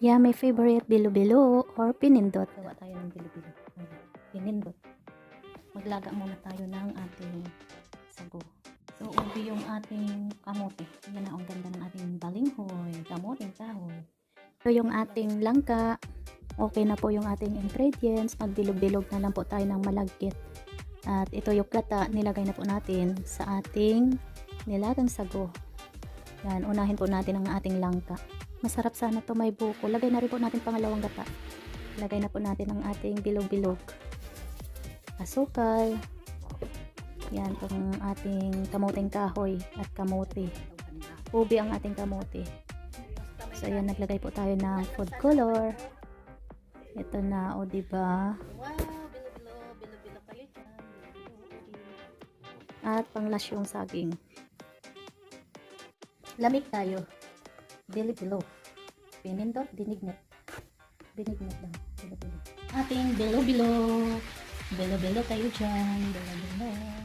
Yeah, may favorite bilo-bilo or pinindot. Gawa tayo ng bilo-bilo. Pinindot. Maglaga muna tayo ng ating sago. So, ubi yung ating kamote. Yan na ang ganda ng ating balinghoy, kamoting kahoy. So, yung ating langka. Okay na po yung ating ingredients. Magbilog-bilog na lang po tayo ng malagkit. At ito yung gata, nilagay na po natin sa ating nilagang sago. Yan, unahin po natin ang ating langka. Masarap sana to, may buko. Lagay na rin po natin pangalawang gata. Lagay na po natin ang ating bilog-bilog. Asukal. Yan, itong ating kamuting kahoy at kamote. Ubi ang ating kamote. So, ayan, naglagay po tayo ng food color. Ito na, o diba? Bilo-bilo kayo dyan. At panglash yung saging. Lamig tayo. Bilo-bilo. Pinindot, binignet. Binignet lang. Bilo-bilo. Ating bilo-bilo. Bilo-bilo kayo dyan. Bilo-bilo.